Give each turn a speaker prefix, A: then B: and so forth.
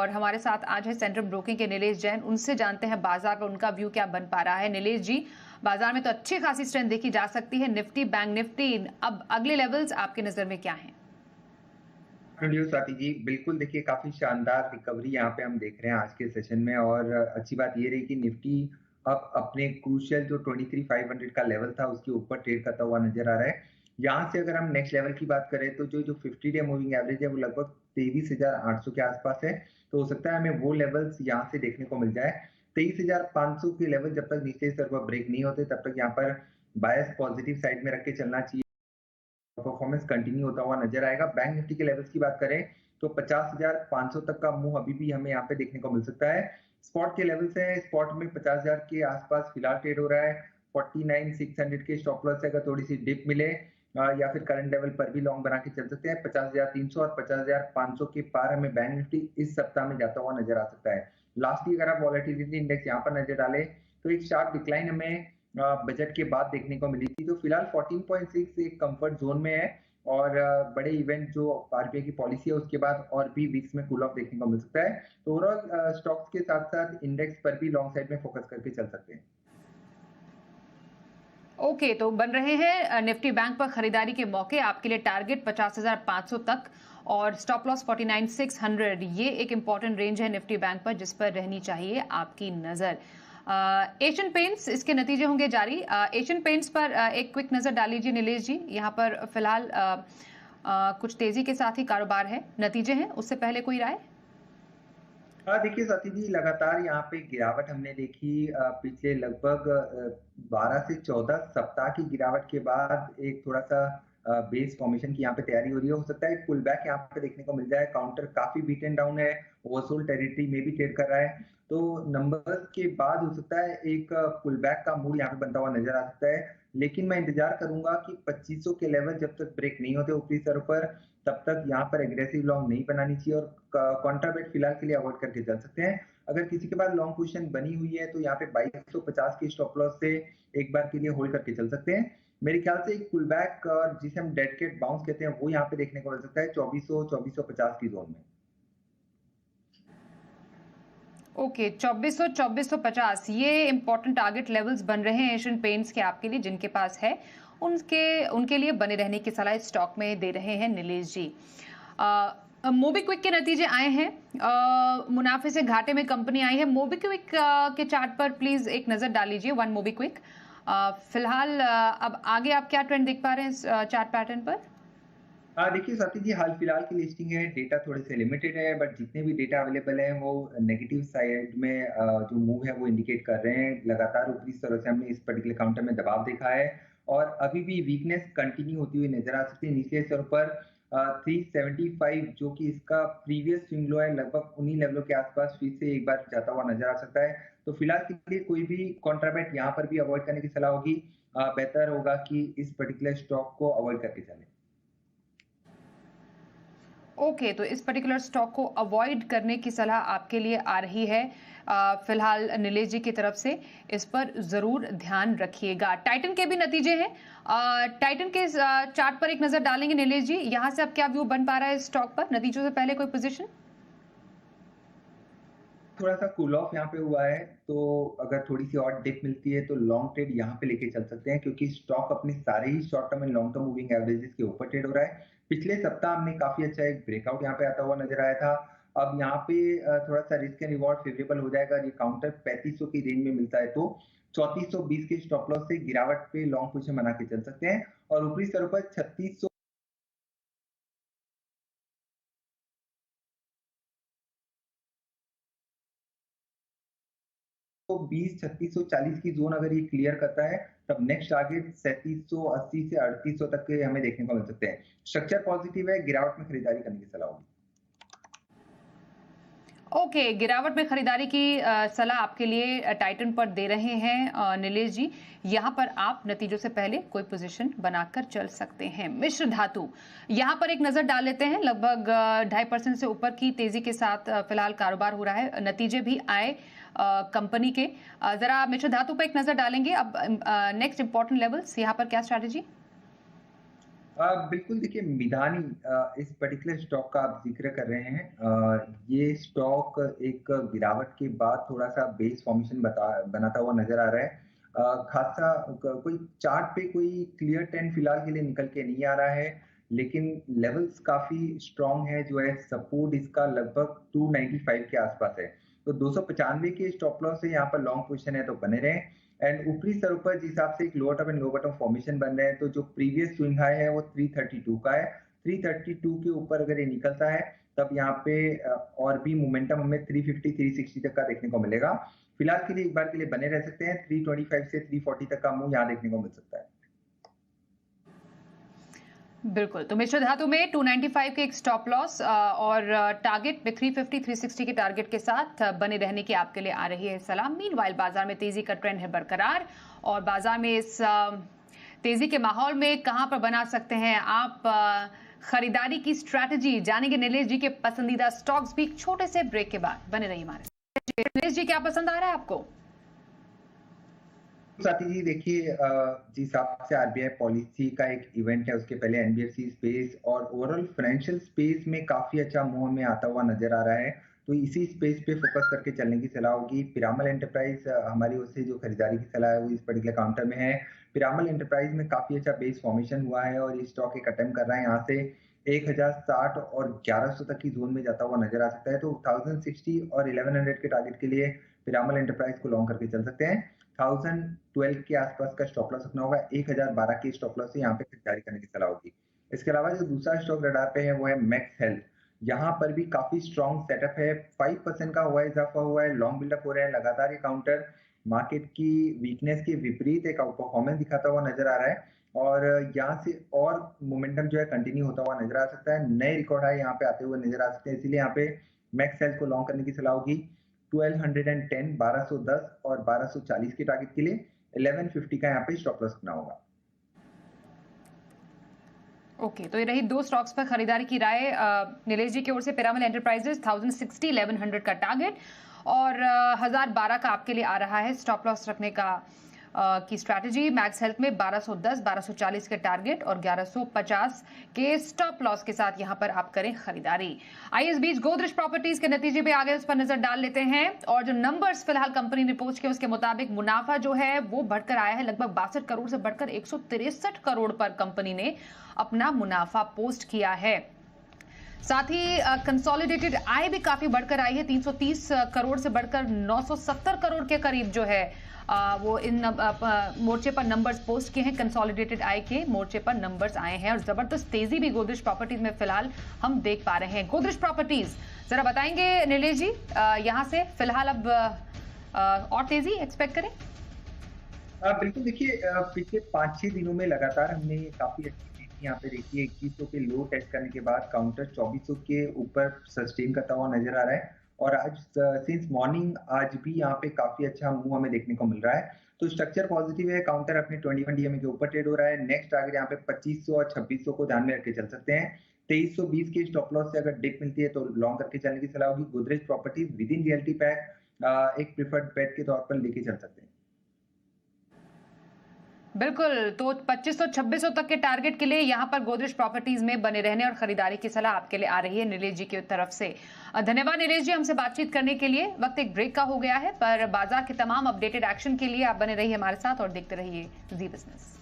A: और हमारे साथ आज है सेंट्रल ब्रोकिंग के नीलेश जैन। उनसे जानते हैं बाजार पर उनका व्यू क्या बन पा रहा है। नीलेश जी, बाजार में तो अच्छी खासी स्ट्रेंथ देखी जा सकती है, निफ्टी बैंक निफ्टी, अब अगले लेवल्स आपकी नजर में क्या हैं?
B: स्वाति जी, बिल्कुल देखिए काफी शानदार रिकवरी यहाँ पे हम देख रहे हैं आज के सेशन में। और अच्छी बात ये रही कि निफ्टी अब अपने क्रूशियल जो 23,500 का लेवल था उसके ऊपर ट्रेड करता हुआ नजर आ रहा है। यहाँ से अगर हम नेक्स्ट लेवल की बात करें तो जो जो 50 डे मूविंग एवरेज है वो लगभग 23,800 के आसपास है। तो हो सकता है हमें वो लेवल्स यहाँ से देखने को मिल जाए। 23,500 के लेवल जब तक नीचे स्तर पर ब्रेक नहीं होते तब तक यहाँ पर बायस पॉजिटिव साइड में रख के चलना चाहिए। परफॉर्मेंस कंटिन्यू होता हुआ नजर आएगा। बैंक निफ्टी के लेवल्स की बात करें तो 50,500 तक का मूव अभी भी हमें यहाँ पे देखने को मिल सकता है। स्पॉट के लेवल्स है, स्पॉट में 50,000 के आसपास फिलहाल ट्रेड हो रहा है। 49,600 के स्टॉप लॉस है, अगर थोड़ी सी डिप मिले या फिर करंट लेवल पर भी लॉन्ग बना के चल सकते हैं। 50,300 और 50,500 के पार हमें बैंक निफ्टी इस सप्ताह में जाता हुआ नजर आ सकता है। लास्ट वीक अगर आप वॉलेटिलिटी इंडेक्स यहाँ पर नजर डालें तो एक शार्प डिक्लाइन हमें बजट के बाद देखने को मिली थी। तो फिलहाल 14.6 एक कंफर्ट जोन में है। और बड़े इवेंट जो आरबीआई की पॉलिसी है उसके बाद और भी वीक्स में कूल ऑफ देखने को मिल सकता है। तो ओवरऑल स्टॉक्स के साथ साथ इंडेक्स पर भी लॉन्ग साइड में फोकस करके चल सकते हैं।
A: ओके, तो बन रहे हैं निफ्टी बैंक पर खरीदारी के मौके। आपके लिए टारगेट 50,500 तक और स्टॉप लॉस 49,600, ये एक इंपॉर्टेंट रेंज है निफ्टी बैंक पर जिस पर रहनी चाहिए आपकी नजर। एशियन पेंट्स, इसके नतीजे होंगे जारी। एशियन पेंट्स पर एक क्विक नजर डाल लीजिए नीलेश जी। यहाँ पर फिलहाल कुछ तेजी के साथ ही कारोबार है, नतीजे हैं, उससे पहले कोई राय?
B: हाँ देखिए साथी जी, लगातार यहाँ पे गिरावट हमने देखी। पिछले लगभग 12 से 14 सप्ताह की गिरावट के बाद एक थोड़ा सा बेस फॉर्मेशन की यहाँ पे तैयारी हो रही है। हो सकता है एक पुल बैक यहाँ पे देखने को मिल जाए। काउंटर काफी बीट एंड डाउन है, ओवरसोल्ड टेरिटरी में भी ट्रेड कर रहा है। तो नंबर्स के बाद हो सकता है एक पुल बैक का मूड यहाँ पे बनता हुआ नजर आ सकता है। लेकिन मैं इंतजार करूंगा कि 2500 के लेवल जब तक ब्रेक नहीं होते ऊपरी स्तर पर तब तक यहाँ पर एग्रेसिव लॉन्ग नहीं बनानी चाहिए और कॉन्ट्राबेट फिलहाल के लिए अवॉइड करके चल सकते हैं। अगर किसी के पास लॉन्ग पोजीशन बनी हुई है तो यहाँ पे 2250 की स्टॉप लॉस से एक बार के लिए होल्ड करके चल सकते हैं। मेरे ख्याल से एक पुल बैक और जिसे हम डेड कैट बाउंस कहते हैं वो यहाँ पे देखने को मिल सकता है 2400-2450 की जोन में।
A: ओके, 2400 2450 ये इंपॉर्टेंट टारगेट लेवल्स बन रहे हैं एशियन पेंट्स के आपके लिए। जिनके पास है उनके उनके लिए बने रहने की सलाह स्टॉक में दे रहे हैं नीलेश जी। मोबीक्विक के नतीजे आए हैं, मुनाफे से घाटे में कंपनी आई है। मोबीक्विक के चार्ट पर प्लीज एक नजर डाल लीजिए। वन मोबीक्विक फिलहाल अब आगे आप क्या ट्रेंड देख पा रहे हैं इस चार्ट पैटर्न पर?
B: हाँ देखिए साथी जी, हाल फिलहाल की लिस्टिंग है, डेटा थोड़े से लिमिटेड है, बट जितने भी डेटा अवेलेबल है वो नेगेटिव साइड में जो मूव है वो इंडिकेट कर रहे हैं। लगातार ऊपरी स्तरों से हमने इस पर्टिकुलर काउंटर में दबाव देखा है और अभी भी वीकनेस कंटिन्यू होती हुई नजर आ सकती है। निचले स्तर पर 375 जो कि इसका प्रीवियस स्विंग लो है, लगभग उन्हीं लेवलों के आसपास फिर से एक बार जाता हुआ नजर आ सकता है। तो फिलहाल के लिए कोई भी कॉन्ट्राबैट यहाँ पर भी अवॉइड करने की सलाह होगी। बेहतर होगा कि इस पर्टिकुलर स्टॉक को अवॉइड करके चले।
A: ओके, तो इस पर्टिकुलर स्टॉक को अवॉइड करने की सलाह आपके लिए आ रही है फिलहाल नीलेश जी की तरफ से। इस पर जरूर ध्यान रखिएगा। टाइटन के भी नतीजे हैं, टाइटन के चार्ट पर एक नजर डालेंगे नीलेश जी। यहां से अब क्या व्यू बन पा रहा है इस स्टॉक पर, नतीजों से पहले कोई पोजीशन?
B: थोड़ा सा कूल ऑफ यहाँ पे हुआ है, तो अगर थोड़ी सी और डिप मिलती है तो लॉन्ग ट्रेड यहाँ पे लेके चल सकते हैं क्योंकि स्टॉक अपने सारे ही short term and long term moving averages के ऊपर ट्रेड हो रहा है। पिछले सप्ताह हमने काफी अच्छा एक ब्रेकआउट यहाँ पे आता हुआ नजर आया था। अब यहाँ पे थोड़ा सा रिस्क एंड रिवॉर्ड फेवरेबल हो जाएगा। ये काउंटर 3500 की रेंज में मिलता है तो 3420 के स्टॉप लॉस से गिरावट पे लॉन्ग पोजिशन बना के चल सकते हैं। और ऊपरी स्तरों पर 3600 तो 20 3640 की जोन अगर ये क्लियर करता है तब नेक्स्ट टारगेट 3780 से 3800 तक के हमें देखने को मिल सकते हैं। स्ट्रक्चर पॉजिटिव है, गिरावट में खरीदारी करने की सलाह होगी।
A: ओके, गिरावट में खरीदारी की सलाह आपके लिए टाइटन पर दे रहे हैं नीलेश जी। यहां पर आप नतीजों से पहले कोई पोजीशन बनाकर चल सकते हैं। मिश्र धातु, यहां पर एक नजर डाल लेते हैं। लगभग 2.5% से ऊपर की तेजी के साथ फिलहाल कारोबार हो रहा है। नतीजे भी आए कंपनी के। जरा मिश्र धातु पर एक नजर डालेंगे। अब नेक्स्ट इंपॉर्टेंट लेवल्स, यहाँ पर क्या स्ट्रैटेजी?
B: बिल्कुल देखिए मिधानी इस पर्टिकुलर स्टॉक का आप ज़िक्र कर रहे हैं। ये स्टॉक एक गिरावट के बाद थोड़ा-सा बेस फॉर्मेशन बनाता हुआ नज़र आ रहा है। ख़ासा क कोई चार्ट पे कोई क्लियर ट्रेंड फिलहाल के लिए निकल के नहीं आ रहा है, लेकिन लेवल्स काफ़ी स्ट्रॉन्ग है, जो है सपोर्ट इसका लगभग 295 के आस-पास है। तो 295 के स्टॉप लॉस से यहाँ पर लॉन्ग पोज़ीशन है तो बने रहें। एंड ऊपरी स्तरों पर जिस हिसाब से एक lower top and low bottom formation बन रहे हैं, तो जो प्रीवियस स्विंग हाई है वो 332 का है। 332 के ऊपर अगर ये निकलता है तब यहाँ पे और भी मोमेंटम हमें 350 360 तक का देखने को मिलेगा। फिलहाल के लिए एक बार के लिए बने रह सकते हैं। 325 से 340 तक का मूव यहाँ देखने को मिल सकता है।
A: बिल्कुल, तो मिश्र धातु में 295 के एक स्टॉप लॉस और टारगेट में 350 360 के टारगेट के साथ बने रहने की आपके लिए आ रही है सलाह। मीनवाइल बाजार में तेजी का ट्रेंड है बरकरार और बाजार में इस तेजी के माहौल में कहां पर बना सकते हैं आप खरीदारी की स्ट्रैटेजी जानेंगे नीलेश जी के पसंदीदा स्टॉक्स भी एक छोटे से ब्रेक के बाद। बने रहिए हमारे साथ। नीलेश जी क्या पसंद आ रहा है आपको?
B: साथी जी देखिए जिस हिसाब से आरबीआई पॉलिसी का एक इवेंट है उसके पहले एनबीएफसी स्पेस और ओवरऑल फाइनेंशियल स्पेस में काफी अच्छा मूव में आता हुआ नजर आ रहा है, तो इसी स्पेस पे फोकस करके चलने की सलाह होगी। पिरामल एंटरप्राइज हमारी ओर से जो खरीदारी की सलाह है वो इस पर्टिकुलर काउंटर में है। पिरामल एंटरप्राइज में काफी अच्छा बेस फॉर्मेशन हुआ है और ये स्टॉक एक अटेम्प्ट कर रहा है यहाँ से 1060 और 1100 तक की जोन में जाता हुआ नजर आ सकता है, तो 1060 और 1100 के टारगेट के लिए पिरामल एंटरप्राइज को लॉन्ग करके चल सकते हैं। 1012 के आसपास का स्टॉप लॉस रखना होगा। 1012 के स्टॉप लॉस से यहाँ पे खरीदारी करने की सलाह होगी। इसके अलावा जो दूसरा स्टॉक रडार पे है वो है मैक्स हेल्थ। यहाँ पर भी काफी स्ट्रॉन्ग सेटअप है, 5% का हुआ इजाफा हुआ है, लॉन्ग बिल्डअप हो रहे हैं लगातार। ये काउंटर मार्केट की वीकनेस के विपरीत एक आउट परफॉर्मेंस दिखाता हुआ नजर आ रहा है और यहाँ से और मोमेंटम जो है कंटिन्यू होता हुआ नजर आ सकता है। नए रिकॉर्ड हाई यहाँ पे आते हुए नजर आ सकते हैं, इसीलिए यहाँ पे मैक्स हेल्थ को लॉन्ग करने की सलाह होगी। 1210 1210 और 1240 के टारगेट के लिए 1150 का यहाँ पे स्टॉप लॉस रखना होगा।
A: ओके, तो ये रही दो स्टॉक्स पर खरीदारी की राय नीलेश जी की ओर से। पिरामल एंटरप्राइजेस 1060 1100 का टारगेट और 1012 का आपके लिए आ रहा है स्टॉप लॉस रखने का की स्ट्रैटेजी। मैक्स हेल्थ में 1210 1240 के टारगेट और 1150 के स्टॉप लॉस के साथ यहां पर आप करें खरीदारी। आइए इस बीच गोदरेज प्रॉपर्टीज के नतीजे पे आगे उस पर नजर डाल लेते हैं और जो नंबर्स फिलहाल कंपनी ने पोस्ट किए उसके मुताबिक मुनाफा जो है वो बढ़कर आया है लगभग 62 करोड़ से बढ़कर 163 करोड़ पर कंपनी ने अपना मुनाफा पोस्ट किया है। साथ ही कंसोलिडेटेड आय भी काफी बढ़कर आई है, 330 करोड़ से बढ़कर 970 करोड़ के करीब जो है वो इन मोर्चे पर नंबर्स पोस्ट किए हैं। कंसोलिडेटेड आय के मोर्चे पर नंबर्स आए हैं और जबरदस्त तेजी भी गोदरेज प्रॉपर्टीज में फिलहाल हम देख पा रहे हैं। गोदरेज प्रॉपर्टीज जरा बताएंगे नीलेश जी, यहां से फिलहाल अब और तेजी एक्सपेक्ट करें?
B: बिल्कुल देखिए पिछले 5-6 दिनों में लगातार हमने काफी अच्छी तेजी यहाँ पे देखी है। 2100 के लो टेस्ट करने के बाद काउंटर 2400 के ऊपर सस्टेन करता हुआ नजर आ रहा है और आज सिंस मॉर्निंग आज भी यहाँ पे काफी अच्छा मूव हमें देखने को मिल रहा है, तो स्ट्रक्चर पॉजिटिव है। काउंटर अपने 21 डीएमए के ऊपर ट्रेड हो रहा है। नेक्स्ट टारगेट यहाँ पे 2500 और 2600 को ध्यान में रख के चल सकते हैं। 2320 के स्टॉप लॉस से अगर डिप मिलती है तो लॉन्ग करके चलने की सलाह होगी। Godrej properties with in realty pack एक प्रिफर्ड बेट के तौर पर लेके चल सकते हैं।
A: बिल्कुल, तो 2500 2600 तक के टारगेट के लिए यहां पर गोदरेज प्रॉपर्टीज में बने रहने और खरीदारी की सलाह आपके लिए आ रही है नीलेश जी की तरफ से। धन्यवाद नीलेश जी हमसे बातचीत करने के लिए। वक्त एक ब्रेक का हो गया है, पर बाजार के तमाम अपडेटेड एक्शन के लिए आप बने रहिए हमारे साथ और देखते रहिए जी बिजनेस।